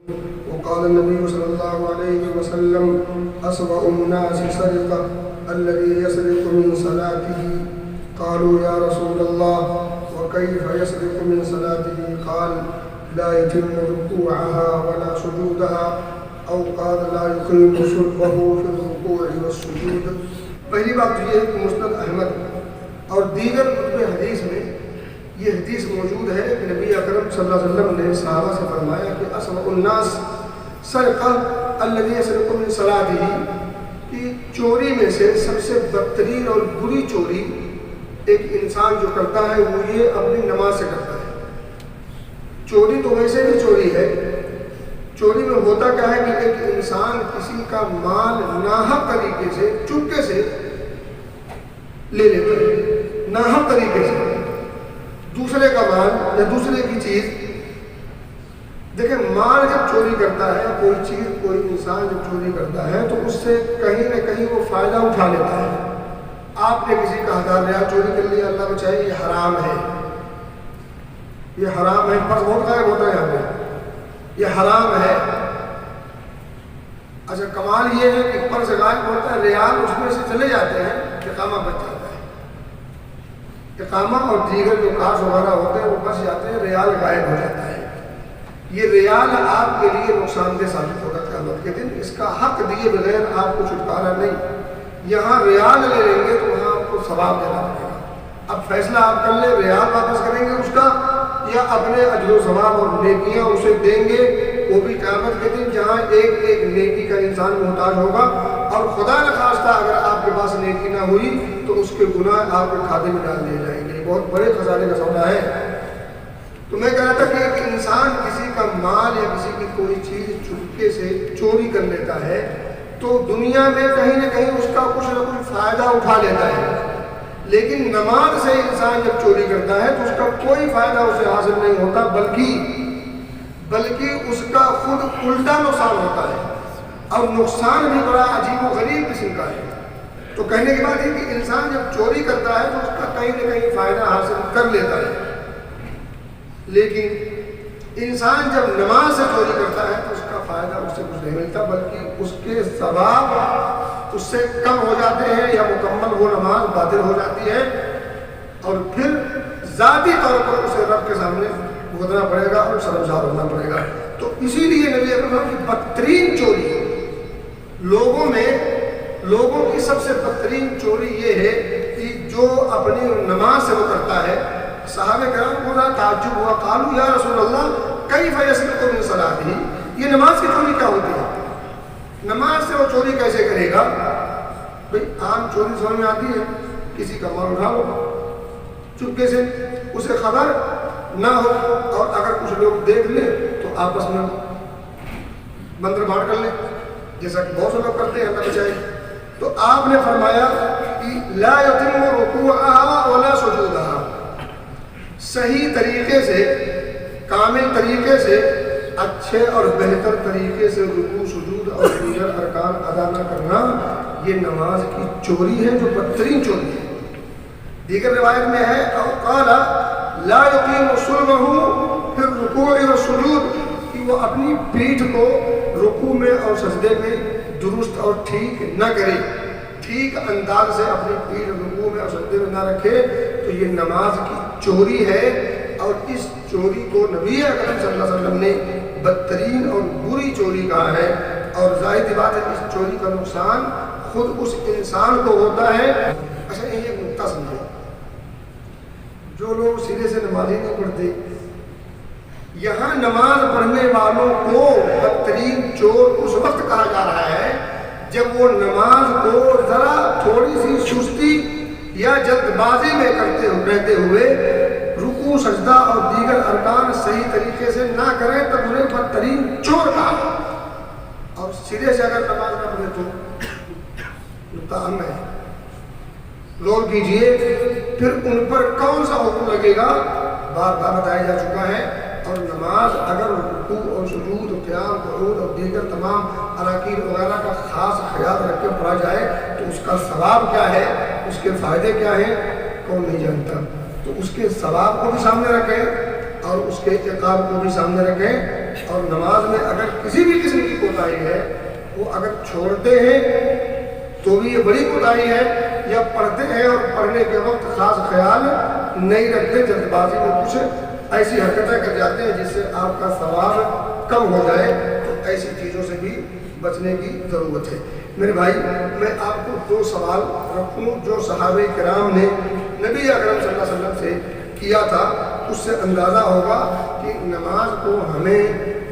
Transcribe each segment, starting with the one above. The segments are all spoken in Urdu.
وقال النبي صلى الله عليه وسلم أسوأ الناس سرقة الذي يسرق من صلاته قالوا يا رسول الله وكيف يسرق من صلاته قال لا يتم ركوعها ولا سجودها أو قال لا يقيم صلبه في الركوع والسجود. پہلی بات یہ ہے کہ مسند احمد اور دیگر کتب حدیث میں یہ حدیث موجود ہے کہ نبی اکرم صلی اللہ علیہ وسلم نے صحابہ سے فرمایا کہ اسوأ الناس سرقہ الذی یسرق من صلاته، کہ چوری میں سے سب سے بدترین اور بری چوری ایک انسان جو کرتا ہے وہ یہ اپنی نماز سے کرتا ہے. چوری تو ویسے بھی چوری ہے. چوری میں ہوتا کیا ہے کہ ایک انسان کسی کا مال ناحق طریقے سے چپکے سے لے لیتا ہے، ناحق طریقے سے دوسرے کا مال یا دوسرے کی چیز. دیکھیں مال جب چوری کرتا ہے، کوئی چیز کوئی انسان جب چوری کرتا ہے تو اس سے کہیں نہ کہیں وہ فائدہ اٹھا لیتا ہے. آپ نے کسی کا 1000 ریال چوری کر لیا، اللہ بچائے، یہ حرام ہے، یہ حرام ہے. پرس بہت غائب ہوتا ہے یہاں پہ، یہ حرام ہے. اچھا کمال یہ ہے کہ پرس غائب ہوتا ہے، ریال اس میں سے چلے جاتے ہیں، اقامہ بچ جاتا ہے. اقامہ اور دیگر جو کاش وغیرہ ہوتے ہیں وہ بچ جاتے ہیں، ریال غائب ہو جاتا ہے. یہ ریال آپ کے لیے نقصان دہ ثابت ہوگا قیامت کے دن. اس کا حق دیے بغیر آپ کو چھٹکارا نہیں. یہاں ریال لے لیں گے تو وہاں آپ کو ثواب دینا پڑے گا. اب فیصلہ آپ کر لیں، ریال واپس کریں گے اس کا یا اپنے اجر و ثواب اور نیکیاں اسے دیں گے. وہ بھی قیامت کے دن جہاں ایک ایک نیکی کا انسان محتاج ہوگا. اور خدا نخواستہ اگر آپ کے پاس نیکی نہ ہوئی تو اس کے گناہ آپ کے کھاتے میں ڈال دیے جائیں گے. بہت بڑے خزانے کا سودا ہے. تو میں کہہ رہا تھا کہ ایک انسان کسی کا مال یا کسی کی کوئی چیز چپکے سے چوری کر لیتا ہے تو دنیا میں کہیں نہ کہیں اس کا کچھ نہ کچھ فائدہ اٹھا لیتا ہے. لیکن نماز سے انسان جب چوری کرتا ہے تو اس کا کوئی فائدہ اسے حاصل نہیں ہوتا، بلکہ اس کا خود الٹا نقصان ہوتا ہے. اور نقصان بھی بڑا عجیب و غریب قسم کا ہے. تو کہنے کی بات ہے کہ انسان جب چوری کرتا ہے تو اس کا کہیں نہ کہیں فائدہ حاصل کر لیتا ہے. لیکن انسان جب نماز سے چوری کرتا ہے تو اس کا فائدہ اس سے کچھ نہیں ملتا، بلکہ اس کے ثواب اس سے کم ہو جاتے ہیں یا مکمل وہ نماز باطل ہو جاتی ہے. اور پھر ذاتی طور پر اسے رب کے سامنے بھگتنا پڑے گا اور شرمسار ہونا پڑے گا. تو اسی لیے نبی اکرم کی بدترین چوری لوگوں کی سب سے بدترین چوری یہ ہے کہ جو اپنی نماز سے وہ کرتا ہے. صحابہ کرام کو بڑا تعجب ہوا، قالوا یا رسول اللہ کیف یسرق من صلاته، یہ نماز کی چوری کیا ہوتی ہے؟ نماز سے وہ چوری کیسے کرے گا؟ بھئی عام چوری سمجھ میں آتی ہے، کسی کا مال اٹھا لو چپکے سے، اسے خبر نہ ہو، اور اگر کچھ لوگ دیکھ لیں تو آپس میں بندر بانٹ کر لیں، جیسا کہ بہت سے لوگ کرتے ہیں، اللہ بچائے. تو آپ نے فرمایا کہ لا یتم رکوعها ولا سجودها، صحیح طریقے سے، کامل طریقے سے، اچھے اور بہتر طریقے سے رکوع سجود اور دیگر ارکان ادا نہ کرنا یہ نماز کی چوری ہے جو بدترین چوری ہے. دیگر روایت میں ہے او قال لا یقیم صلبہ فی الرکوع والسجود، کہ وہ اپنی پیٹھ کو رکوع میں اور سجدے میں درست اور ٹھیک نہ کرے، ٹھیک انداز سے اپنی پیٹھ رکوع میں اور سجدے میں نہ رکھے. تو یہ نماز کی چوری ہے. اور اس چوری کو نبی اکرم صلی اللہ علیہ وسلم نے بدترین اور بری چوری کہا ہے. اور ظاہر بات ہے اس چوری کا نقصان خود اس انسان کو ہوتا ہے. اچھا یہ نقطہ سمجھے، جو لوگ سرے سے نماز نہیں پڑھتے، یہاں نماز پڑھنے والوں کو بدترین چور اس وقت کہا جا رہا ہے جب وہ نماز کو ذرا تھوڑی سی سستی یا جلد بازی میں رہتے ہوئے رکوع سجدہ اور دیگر ارکان صحیح طریقے سے نہ کریں تو انہیں بدترین چور کہا. اور سرے سے اگر نماز نہ پڑھے تو نقطہ اہم ہے، غور کیجئے پھر ان پر کون سا حکم لگے گا، بار بار بتایا جا چکا ہے. اور نماز اگر رکوع اور سجود اور قیام قعود اور دیگر تمام اراکین وغیرہ کا خاص خیال رکھ کے پڑھا جائے تو اس کا ثواب کیا ہے، اس کے فائدے کیا ہیں، کون نہیں جانتا. تو اس کے ثواب کو بھی سامنے رکھیں اور اس کے عقاب کو بھی سامنے رکھیں. اور نماز میں اگر کسی بھی قسم کی کوتاہی ہے، وہ اگر چھوڑتے ہیں تو بھی یہ بڑی کوتاہی ہے، یا پڑھتے ہیں اور پڑھنے کے وقت خاص خیال نہیں رکھتے، جلد بازی میں کچھ ایسی حرکتیں کر جاتے ہیں جس سے آپ کا ثواب کم ہو جائے، تو ایسی چیزوں سے بھی بچنے کی ضرورت ہے۔ میرے بھائی، میں آپ کو 2 سوال رکھوں جو صحابہ کرام نے نبی اکرم صلی اللہ علیہ وسلم سے کیا تھا، اس سے اندازہ ہوگا کہ نماز کو ہمیں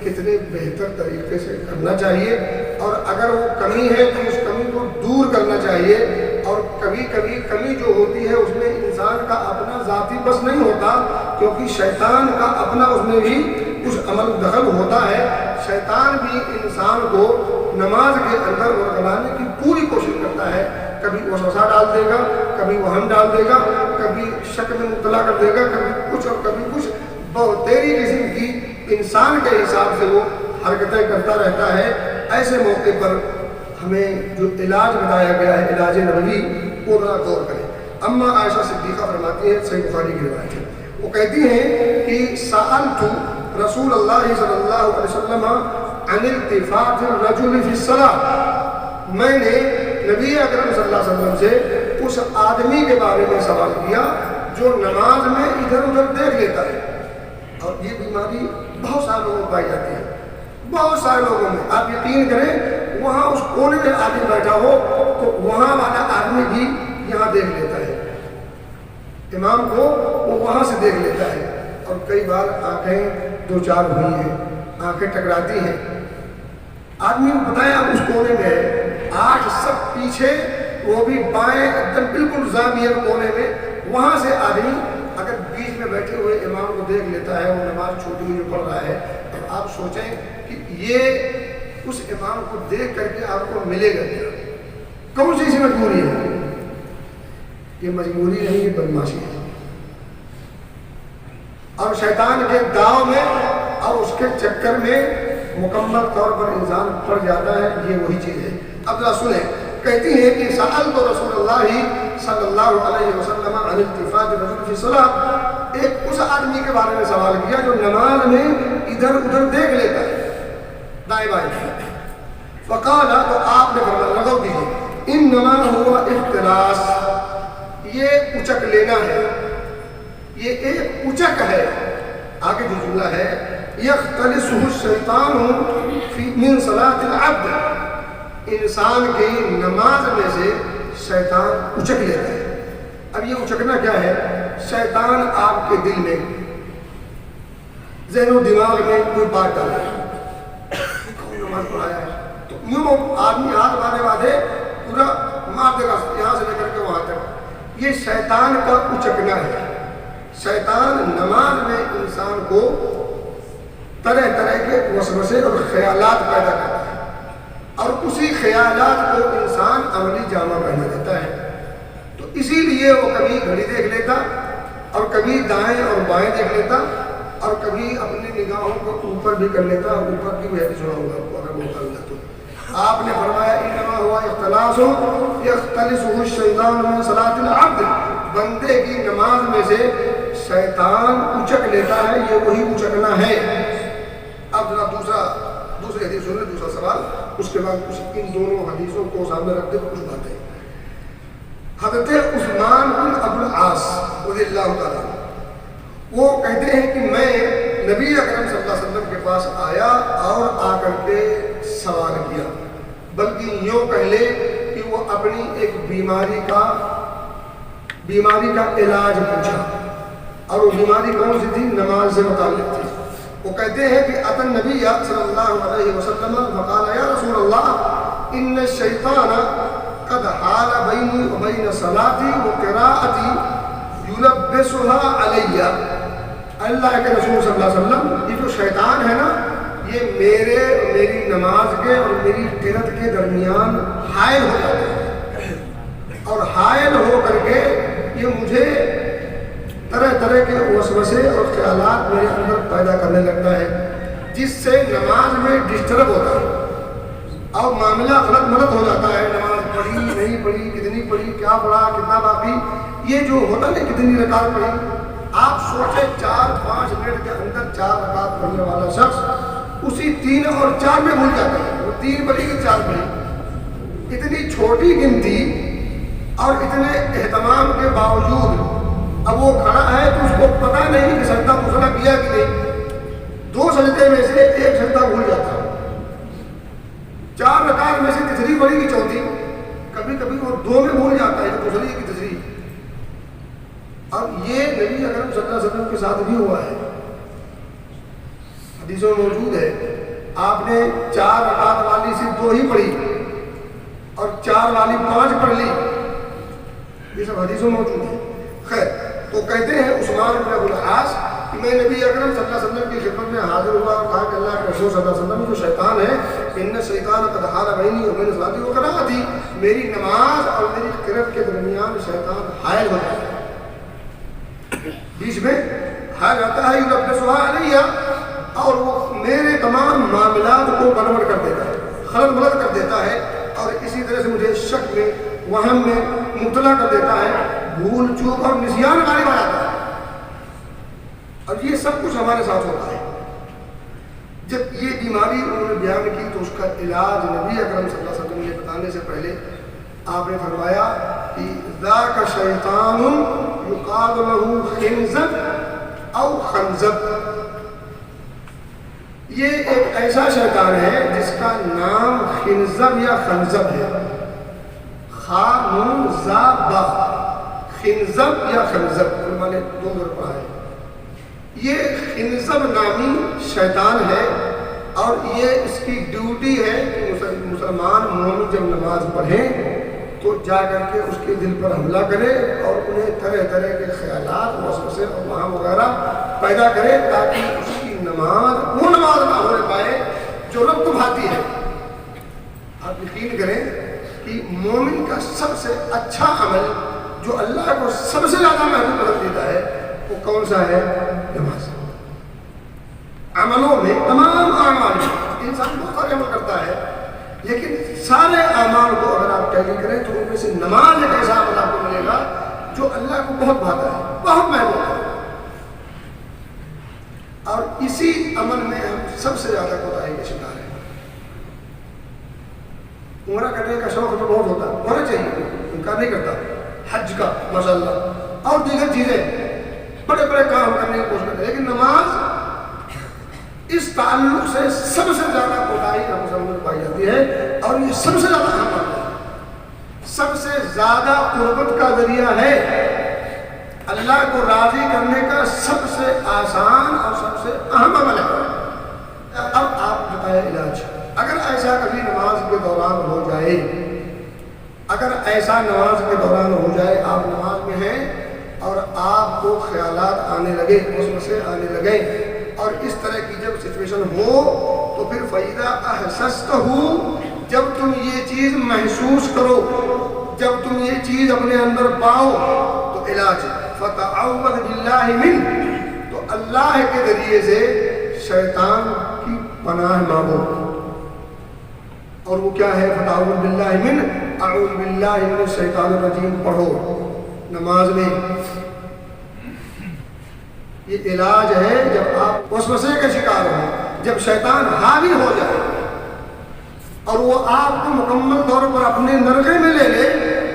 کتنے بہتر طریقے سے کرنا چاہیے، اور اگر وہ کمی ہے تو اس کمی کو دور کرنا چاہیے، اور کبھی کبھی کمی جو ہوتی ہے اس میں انسان کا اپنا ذاتی بس نہیں ہوتا، کیونکہ شیطان کا اپنا اس میں بھی کچھ عمل دخل ہوتا ہے۔ شیطان بھی انسان کو نماز کے اندر ورگلانے کی پوری کوشش کرتا ہے، کبھی وسوسہ ڈال دے گا، کبھی وہم ڈال دے گا، کبھی شک میں مبتلا کر دے گا، کبھی کچھ اور کبھی کچھ، بہت تیری قسم کی انسان کے حساب سے وہ حرکتیں کرتا رہتا ہے۔ ایسے موقع پر ہمیں جو علاج بتایا گیا ہے، علاج نبوی، وہ ذرا غور کریں۔ اما عائشہ صدیقہ فرماتی ہے، صحیح بخاری کی روایت ہے، وہ کہتی ہیں کہ سألت رسول اللہ صلی اللہ علیہ وسلم عن التفات الرجل فی الصلاۃ، میں نے نبی اکرم صلی اللہ علیہ وسلم سے اس آدمی کے بارے میں سوال کیا جو نماز میں ادھر ادھر دیکھ لیتا ہے، اور یہ بیماری بہت سارے لوگوں میں پائی جاتی ہے، بہت سارے لوگوں میں۔ آپ یقین کریں، وہاں اس کونے میں آدمی بیٹھا ہو تو وہاں والا آدمی بھی یہاں دیکھ لیتا ہے، امام کو وہ وہاں سے دیکھ لیتا ہے، اور کئی بار آنکھیں 2-4 ہوئی ہیں، آنکھیں ٹکراتی ہیں، آدمی کو بتایا اس کونے میں ہے، 8 سب پیچھے، وہ بھی بائیں ایک دم بالکل زاویہ کونے میں، وہاں سے آدمی اگر بیچ میں بیٹھے ہوئے امام کو دیکھ لیتا ہے، وہ نماز چھوٹی ہوئی جو پڑھ رہا ہے، اب آپ سوچیں کہ یہ اس امام کو دیکھ کر کے آپ کو ملے گا کیا؟ کون سی ایسی مجبوری ہے؟ یہ مجبوری نہیں، یہ بدماشی ہے، اور شیطان کے داؤ میں اور اس کے چکر میں مکمل طور پر انسان پڑ جاتا ہے۔ یہ وہی چیز ہے۔ اب ذرا سنیں، کہتی ہے کہ سألت رسول اللہ صلی اللہ علیہ وسلم عن التفات الرجل فی الصلاۃ، ایک اس آدمی کے بارے میں سوال کیا جو نماز میں ادھر ادھر دیکھ لیتا ہے، دائیں بائیں۔ فقال، تو آپ نے فرمایا، لغو دیجیے، انما ہوا اختلاس، یہ اچک لینا ہے، یہ ایک اچک ہے۔ آگے جو جملہ ہے، یختلسہ الشیطان فی من صلاۃ العبد، انسان کی نماز میں سے شیطان اچک لیتا ہے۔ اب یہ اچکنا کیا ہے؟ شیطان آپ کے دل میں، ذہن و دماغ میں کوئی بات ڈالے، کوئی نماز پڑھایا ہے تو یوں آدمی ہاتھ مارے بادھے پورا مار دے گا، یہاں سے لے کر کے وہاں تک، یہ شیطان کا اچکنا ہے۔ شیطان نماز میں انسان کو طرح طرح کے وسوسے اور خیالات پیدا کرتا ہے، اور اسی خیالات کو انسان عملی جامہ پہنا دیتا ہے۔ تو اسی لیے وہ کبھی گھڑی دیکھ لیتا، اور کبھی دائیں اور بائیں دیکھ لیتا، اور کبھی اپنی نگاہوں کو اوپر بھی کر لیتا۔ اوپر کی بھی حدیث سناؤں گا آپ کو اگر موقع ملا تو۔ آپ نے فرمایا، انما ہوا اختلاس یختلسہ الشیطان من صلاۃ العبد، بندے کی نماز میں سے شیطان اچک لیتا ہے، یہ وہی اچکنا ہے۔ اب ذرا دوسری حدیث سن لیں، دوسرا سوال، اس کے بعد کچھ ان دونوں حدیثوں کو سامنے رکھ دے کچھ باتیں۔ حضرت عثمان بن ابو العاص رضی اللہ تعالیٰ، وہ کہتے ہیں کہ میں نبی اکرم صلی اللہ علیہ وسلم کے پاس آیا اور آ کر کے سوال کیا، بلکہ یوں کہہ لے کہ وہ اپنی ایک بیماری کا علاج پوچھا، اور وہ بیماری کون سی تھی؟ نماز سے متعلق تھی۔ وہ کہتے ہیں کہ اتى النبی صلی اللہ علیہ وسلم فقال یا رسول اللہ ان الشیطان قد حال بینی وبین صلاتی وقراءتی یلبسها علی، اللہ کے رسول صلی اللہ علیہ وسلم، یہ جو شیطان ہے نا، یہ میری نماز کے اور میری قرأت کے درمیان حائل ہو جاتا ہے، اور حائل ہو کر کے یہ مجھے طرح طرح کے وسوسے اور خیالات میرے اندر پیدا کرنے لگتا ہے، جس سے نماز میں ڈسٹرب ہوتا ہے اور معاملہ غلط ملت ہو جاتا ہے۔ نماز پڑھی نہیں پڑھی، کتنی پڑھی، کیا پڑھا، کتنا باقی، یہ جو ہوتا ہے کتنی رکعت پڑھی، آپ سوچیں 4-5 منٹ کے اندر 4 رکعت پڑھنے والا شخص اسی 3 اور 4 میں بھول جاتا ہے. وہ 3 پڑھی کہ 4 پڑھی. اتنی چھوٹی گنتی اور اتنے اہتمام کے باوجود اب وہ کھڑا ہے تو اس کو پتہ نہیں کہ سجدہ دوسرا کیا کہ نہیں. 2 سجدے میں سے 1 سجدہ بھول جاتا ہے. 4 رکعت میں سے تیسری پڑھی کہ چوتھی. کبھی کبھی وہ 2 میں بھول جاتا ہے کہ دوسری کی تیسری. اب یہ نبی اکرم صلی اللہ علیہ وسلم کے ساتھ بھی ہوا ہے. حدیثوں میں موجود ہے آپ نے 4 رکعت والی صرف 2 ہی پڑھی اور 4 والی 5 پڑھ لی. یہ سب حدیثوں میں موجود ہے. خیر تو کہتے ہیں عثمان بن ابو العاص کہ میں نبی اکرم صلی اللہ علیہ وسلم کی خدمت میں حاضر ہوا اور کہا کہ اللہ کے رسول صلی اللہ علیہ وسلم جو شیطان ہے ان شیطان قد حال بینی و بین صلاتی و قراءتی، میری نماز اور میری قرأت کے درمیان شیطان حائل ہو جاتا ہے، بیچ میں حائل آتا ہے. یلبسها علیہ، اور وہ میرے تمام معاملات کو گڑبڑ کر دیتا ہے، خلل ملت کر دیتا ہے اور اسی طرح سے مجھے شک میں وہم میں مبتلا کر دیتا ہے. بھول چوک اور نسیان غالب آ جاتا ہے. اور یہ سب کچھ ہمارے ساتھ ہوتا ہے. جب یہ بیماری انہوں نے بیان کی تو اس کا علاج نبی اکرم صلی اللہ علیہ وسلم نے بتانے سے پہلے آپ نے فرمایا کہ ذاک شیطان یقال له خنزب او خنزب، یہ ایک ایسا شیطان ہے جس کا نام خنزب یا خنزب ہے. خا نون زا با، خنزب یا خنزب، علماء نے 2 بار پڑھا ہے. یہ خنزب نامی شیطان ہے اور یہ اس کی ڈیوٹی ہے کہ مسلمان مومن جب نماز پڑھیں تو جا کر کے اس کے دل پر حملہ کرے اور انہیں طرح طرح کے خیالات وسوسے اور وہم وغیرہ پیدا کرے تاکہ اس کی نماز وہ نماز نہ ہو پائے جو رب کو بھاتی ہے. آپ یقین کریں کہ مومن کا سب سے اچھا عمل جو اللہ کو سب سے زیادہ محبوب پسندیدہ ہے وہ کون سا ہے؟ نماز. عملوں میں تمام اعمال میں انسان بہت سارے عمل کرتا ہے لیکن سارے اعمال کو اگر آپ ٹیلی کریں تو ان میں سے نماز ایک ایسا عمل آپ کو ملے گا جو اللہ کو بہت بھاتا ہے، بہت محبوب ہے. اور اسی عمل میں ہم سب سے زیادہ کوتاہی کے شکار ہیں. عمرہ کرنے کا شوق تو بہت ہوتا ہے، ہونا چاہیے، انکار نہیں کرتا. حج کا ماشاء اللہ اور دیگر چیزیں بڑے بڑے کام کرنے کی کوشش کرتے ہیں، لیکن نماز اس تعلق سے سب سے زیادہ کوتاہی کا مسلمان پائی جاتی ہے اور یہ سب سے زیادہ اہم ہے، سب سے زیادہ قربت کا ذریعہ ہے. اللہ کو راضی کرنے کا سب سے آسان اور سب سے اہم عمل ہے. اب آپ بتائیں علاج. اگر ایسا کبھی نماز کے دوران ہو جائے، اگر ایسا نماز کے دوران ہو جائے آپ نماز میں ہیں اور آپ کو خیالات آنے لگے، وسوسے آنے لگے اور اس طرح کی جب سچویشن ہو تو پھر فَإِذَا أَحْسَسْتَهُ، جب تم یہ چیز محسوس کرو، جب تم یہ چیز اپنے اندر پاؤ تو علاج فَتَعَوَّذْ بِاللَّهِ مِنْ، تو اللہ کے ذریعے سے شیطان کی پناہ مانگو. اور وہ کیا ہے؟ فَتَعَوَّذْ بِاللَّهِ مِنْ، اعوذ باللہ من الشیطان الرجیم پڑھو نماز میں. یہ علاج ہے جب آپ وسوسے کا شکار ہوں، جب شیطان حاوی ہو جائے اور وہ آپ کو مکمل طور پر اپنے نرغے میں لے لے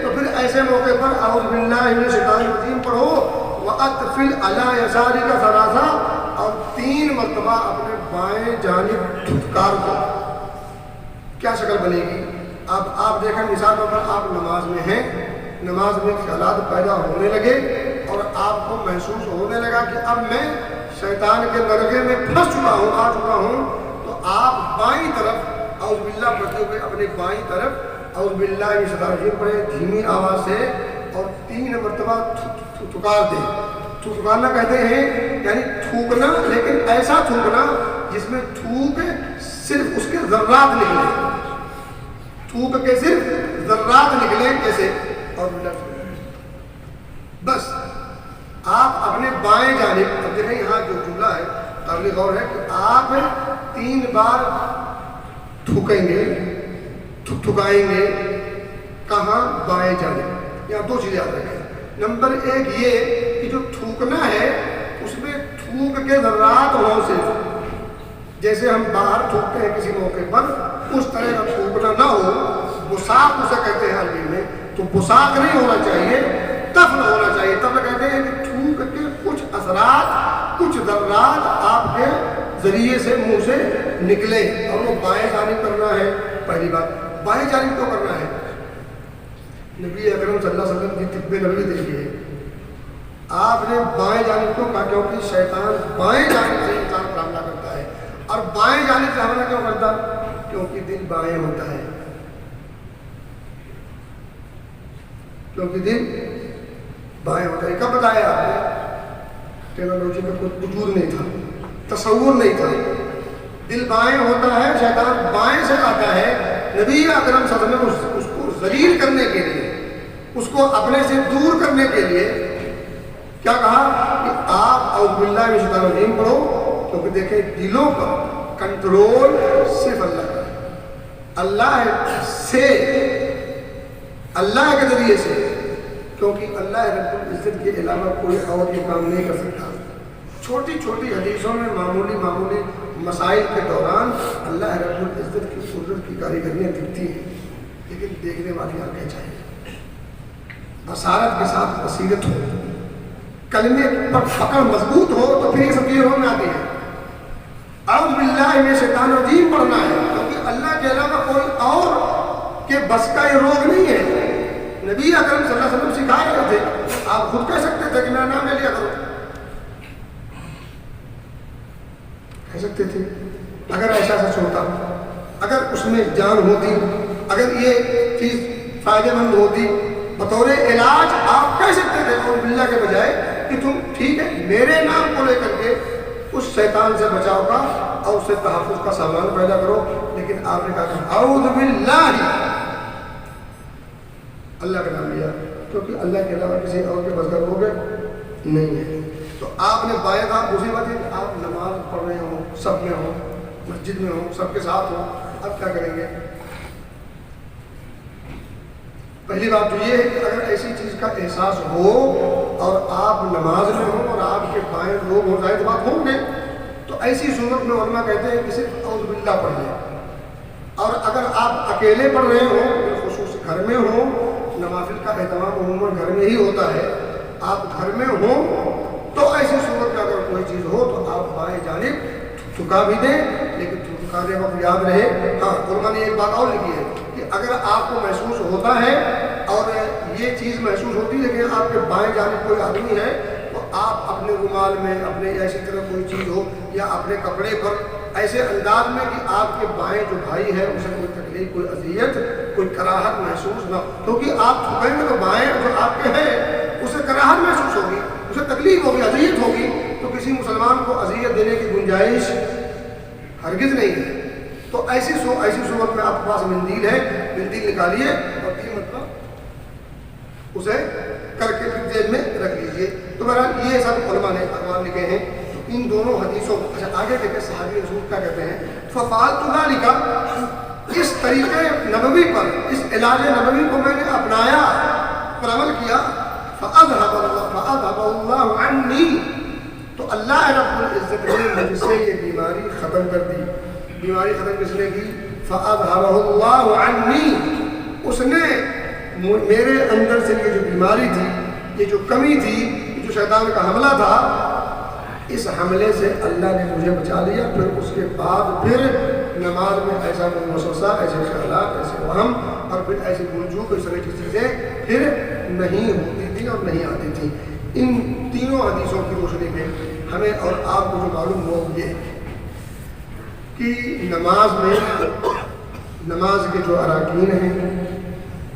تو پھر ایسے موقع پر اعوذ باللہ من الشیطان الرجیم پڑھو. وَأَطْفِلْ عَلَىٰ يَسَارِكَ ثَلَاثًا، اور 3 مرتبہ اپنے بائیں جانب دھتکار دو. کیا شکل بنے گی؟ آپ دیکھیں مثال پر آپ نماز میں ہیں، نماز میں خیالات پیدا ہونے لگے اور آپ کو محسوس ہونے لگا کہ اب میں شیطان کے نرغے میں پھنس چکا ہوں، آ چکا ہوں، تو آپ بائیں طرف اعوذ باللہ پڑھتے ہوئے اپنے بائیں طرف اعوذ باللہ من الشیطان الرجیم پڑھیں دھیمی آواز سے اور 3 مرتبہ تھکار دیں. تھکارنا کہتے ہیں یعنی تھوکنا، لیکن ایسا تھوکنا جس میں تھوک صرف اس کے ذرات نکلے، تھوک کے صرف ذرات نکلے جیسے. اور بس آپ اپنے بائیں جانب، اب دیکھیں یہاں جو جملہ ہے قابل غور ہے کہ آپ 3 بار تھوکیں گے، تھکائیں گے. کہاں؟ بائیں جانب. یہاں 2 چیزیں یاد رکھیں. نمبر 1 یہ کہ جو تھوکنا ہے اس میں تھوک کے ذرات ہوں صرف، جیسے ہم باہر تھوکتے ہیں کسی موقع پر اس طرح کا تھوکنا نہ ہو. بساق اسے کہتے ہیں عربی میں. تو بساق نہیں ہونا چاہیے, طفل ہونا چاہیے. طفل کہتے ہیں کہ تھوک کے کچھ اثرات, کچھ ذرات آپ کے ذریعے سے منہ سے نکلے, اور وہ بائیں جانب کرنا ہے. پہلی بات, بائیں جانب کیوں کرنا ہے؟ نبی اکرم صلی اللہ علیہ وسلم کی طب نبوی دیکھیے, آپ نے بائیں جانب کیوں کہا؟ کیونکہ شیطان بائیں جانب سے انسان پر حملہ کرتا ہے. اور بائیں جانب سے حملہ کیوں کرتا؟ کیونکہ دل بائیں ہوتا ہے. کیونکہ دل بائیں ہوتا ہے. کب بتایا آپ نے؟ ٹیکنالوجی کا کوئی وجود نہیں تھا, تصور نہیں تھا. دل بائیں ہوتا ہے, شیطان بائیں سے آتا ہے. نبی اکرم صلی اللہ علیہ وسلم اس کو ذلیل کرنے کے لیے, اس کو اپنے سے دور کرنے کے لیے کیا کہا کہ آپ اعوذ باللہ من الشیطان الرجیم پڑھو. کیونکہ دیکھیں دلوں پر کنٹرول صرف اللہ کا ہے, اللہ سے, اللہ کے ذریعے سے. کیونکہ اللہ رب العزت کے علاوہ کوئی اور یہ کام نہیں کر سکتا. چھوٹی چھوٹی حدیثوں میں معمولی مسائل کے دوران اللہ رب العزت کی قدرت کی کاریگریاں دکھتی ہیں, لیکن دیکھنے والی آنکھیں چاہیے, بصارت کے ساتھ بصیرت ہو, کلمے پر پکڑ مضبوط ہو, تو پھر یہ سب چیزیں ہونے آتی ہیں. اعوذ باللہ من الشیطان الرجیم پڑھنا ہے, کیونکہ اللہ کے علاوہ کوئی اور کے بس کا یہ روگ نہیں ہے. نبی اکرم صلی اللہ علیہ وسلم سکھا رہے تھے, آپ خود کہہ سکتے تھے کہ میرا نام لے لیا کرو, کہہ سکتے تھے. اگر ایسا سچ ہوتا, اگر اس میں جان ہوتی, اگر یہ چیز فائدہ مند ہوتی, بطور علاج آپ کہہ سکتے تھے اور باللہ کے بجائے کہ تم ٹھیک ہے میرے نام کو لے کر کے اس شیطان سے بچاؤ کا اور اس سے تحفظ کا سامان پیدا کرو. لیکن آپ نے کہا کہ اعوذ باللہ, اللہ کا نام لیا, کیونکہ اللہ کے علاوہ کسی اور کے بس کا روگ نہیں ہے. تو آپ نے بائیں کہا. دوسری بات ہے کہ آپ نماز پڑھ رہے ہوں, سب میں ہوں, مسجد میں ہوں, سب کے ساتھ ہوں, اب کیا کریں گے؟ پہلی بات تو یہ ہے کہ اگر ایسی چیز کا احساس ہو اور آپ نماز میں ہوں اور آپ کے بائیں لوگ ہو, ظاہر بات ہوں گے, تو ایسی صورت میں علماء کہتے ہیں کہ صرف اعوذ باللہ پڑھ لیں. اور اگر آپ اکیلے پڑھ رہے ہوں, بالخصوص گھر میں ہوں, نوافل کا اہتمام عموماً گھر میں ہی ہوتا ہے, آپ گھر میں ہوں تو ایسی صورت میں اگر کوئی چیز ہو تو آپ بائیں جانب جھکا بھی دیں, لیکن جھکانے وقت یاد رہے. ہاں, علماء نے ایک بات اور لکھی ہے کہ اگر آپ کو محسوس ہوتا ہے اور یہ چیز محسوس ہوتی ہے لیکن آپ کے بائیں جانب کوئی آدمی ہے, تو آپ اپنے رومال میں, اپنے ایسی طرح کوئی چیز ہو یا اپنے کپڑے پر ایسے انداز میں کہ آپ کے بائیں جو بھائی ہے اسے کوئی تکلیف, کوئی اذیت, کوئی کراہت محسوس نہ ہو. کیونکہ آپ جھکیں گے تو بائیں جو آپ کے ہیں اسے کراہت محسوس ہوگی, اسے تکلیف ہوگی, اذیت ہوگی. تو کسی مسلمان کو اذیت دینے کی گنجائش ہرگز نہیں ہے. تو ایسی صورت میں آپ کے پاس مندیل ہے, مندیل نکالیے اور 3 مرتبہ اسے کر کے جیب میں رکھ لیجیے. تو بہرحال یہ سب علماء نے اقوال لکھے ہیں. تو ان دونوں حدیثوں کو اچھا آگے دیکھیں صحابی رسول کیا کہتے ہیں, ففعلت ذلك, اس طریقے نبوی پر, اس علاج نبوی کو میں نے اپنایا, پر عمل کیا. فأذهب اللہ عنی, تو اللہ رب العزت نے مجھ سے یہ بیماری ختم کر دی. بیماری ختم کس نے کی؟ فأذهب اللہ عنی, اس نے میرے اندر سے یہ جو بیماری تھی, یہ جو کمی تھی, جو شیطان کا حملہ تھا, اس حملے سے اللہ نے مجھے بچا لیا. پھر اس کے بعد پھر نماز میں ایسا وسوسہ, ایسے خیالات, ایسے وہم اور پھر ایسی گنجوک, اس طرح کی چیزیں پھر نہیں ہوتی تھی اور نہیں آتی تھی. ان تینوں حدیثوں کی روشنی میں ہمیں اور آپ کو جو معلوم ہو یہ کہ نماز کے جو اراکین ہیں,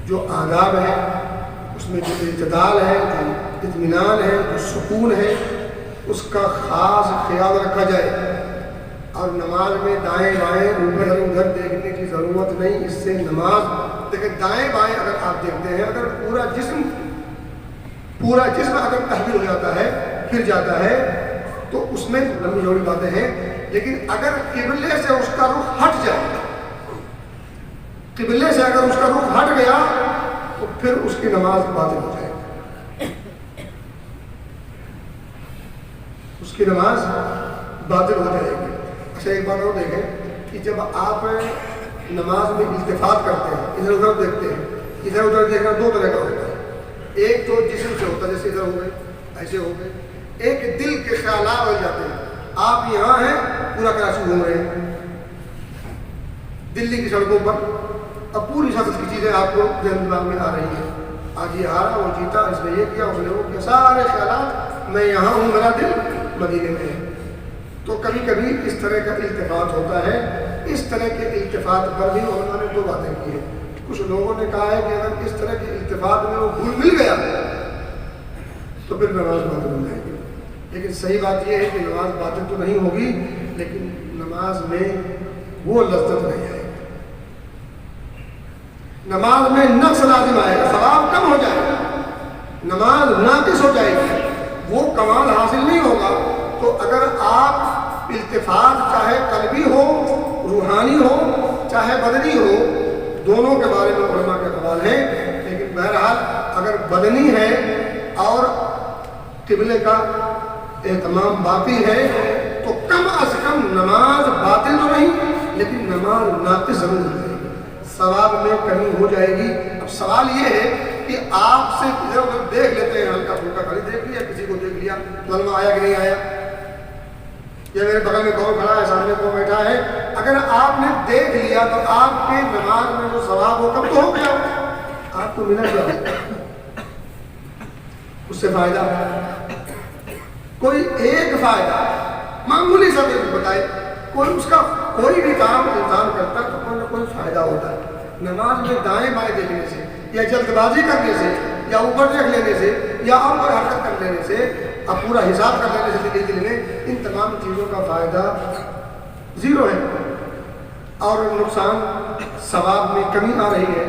جو آداب ہیں, اس میں جو اعتدال ہے, جو اطمینان ہے, جو سکون ہے, اس کا خاص خیال رکھا جائے. اور نماز میں دائیں بائیں اوپر ادھر دیکھنے کی ضرورت نہیں. اس سے نماز دیکھیں, دائیں بائیں اگر آپ دیکھتے ہیں, اگر پورا جسم اگر تحویل ہو جاتا ہے, پھر جاتا ہے, تو اس میں لمبی جوڑی باتیں ہیں. لیکن اگر قبلے سے اس کا رخ ہٹ جائے, قبلے سے اگر اس کا رخ ہٹ گیا تو پھر اس کی نماز باطل ہو جائے گی, اس کی نماز باطل ہو جائے گی. اچھا ایک بات اور دیکھیں کہ جب آپ نماز میں التفات کرتے ہیں، ادھر ادھر دیکھتے ہیں، ادھر ادھر دیکھنا دو طرح کا ہوتا ہے، ایک تو جسم سے ہوتا ہے جیسے ادھر ہو گئے ایسے ہو گئے، ایک دل کے خیالات ہو جاتے ہیں. آپ یہاں ہیں پورا کراچی گھوم رہے ہیں دلی کی سڑکوں پر، اب پوری سطح کی چیزیں آپ کو ذہن دماغ میں آ رہی ہیں، آج یہ ہارا وہ جیتا، اس نے یہ کیا اس نے وہ کیا، سارے خیالات میں یہاں ہوں میرا دل مدینے میں ہے. تو کبھی کبھی اس طرح کا التفات ہوتا ہے. اس طرح کے التفات پر بھی علماء نے دو باتیں کی ہیں. کچھ لوگوں نے کہا ہے کہ اگر اس طرح کے التفات میں وہ بھول مل گیا تو پھر نماز باطل ہو جائے گی. لیکن صحیح بات یہ ہے کہ نماز باطل تو نہیں ہوگی، لیکن نماز میں وہ لذت نہیں آئے گی، نماز میں نقص لازم آئے گا، ثواب کم ہو جائے گا، نماز ناقص ہو جائے گی، وہ کمال حاصل نہیں ہوگا. تو اگر آپ التفات چاہے قلبی ہو روحانی ہو چاہے بدنی ہو، دونوں کے بارے میں علماء کے اقوال ہیں، لیکن بہرحال اگر بدنی ہے اور قبلے کا اہتمام باقی ہے تو کم از کم نماز باطل تو نہیں لیکن نماز ناقص ضرور ہو جائے گی، ثواب میں کمی ہو جائے گی. اب سوال یہ ہے کہ آپ سے ادھر ادھر دیکھ لیتے ہیں، ہلکا پھلکا خالی دیکھ لیا، کسی کو دیکھ لیا کلمہ آیا کہ نہیں آیا، یا میرے بغل میں کون کھڑا ہے سامنے کون بیٹھا ہے، اگر آپ نے دیکھ لیا تو آپ کے نماز میں جو ثواب ہو کم تو ہو گیا، آپ کو ملا کیا اس سے فائدہ؟ کوئی ایک فائدہ معمولی سا بھی بتائے، کوئی اس کا کوئی بھی کام انسان کرتا ہے تو کوئی نہ کوئی فائدہ ہوتا ہے. نماز میں دائیں بائیں دیکھنے سے یا جلد بازی کرنے سے یا اوپر دیکھ لینے سے یا اور کوئی حرکت کر لینے سے، اب پورا حساب کر لینے سے دل میں، ان تمام چیزوں کا فائدہ زیرو ہے اور نقصان ثواب میں کمی آ رہی ہے.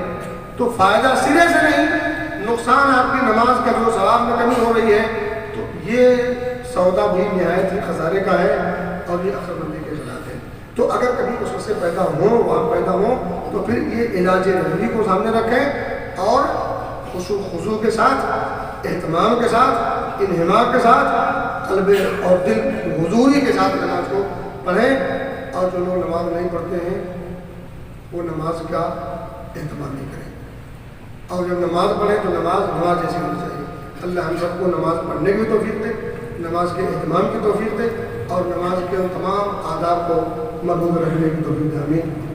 تو فائدہ سرے سے نہیں، نقصان آپ کی نماز کا جو ثواب میں کمی ہو رہی ہے. تو یہ سودا بھی نہایت ہی خسارے کا ہے اور یہ عقل مندی کے خلاف ہے. تو اگر کبھی اس سے پیدا ہوں وہاں پیدا ہوں تو پھر یہ علاج نبوی کو سامنے رکھیں اور خضوع کے ساتھ، اہتمام کے ساتھ، انہماک کے ساتھ، قلب اور دل حضوری کے ساتھ نماز کو پڑھیں. اور جو لوگ نماز نہیں پڑھتے ہیں وہ نماز کا اہتمام نہیں کریں، اور جب نماز پڑھیں تو نماز جیسی ہونی چاہیے. اللہ ہم سب کو نماز پڑھنے کی توفیق دے، نماز کے اہتمام کی توفیق دے اور نماز کے تمام آداب کو مربوط رکھنے کی توفیق دے. آمین.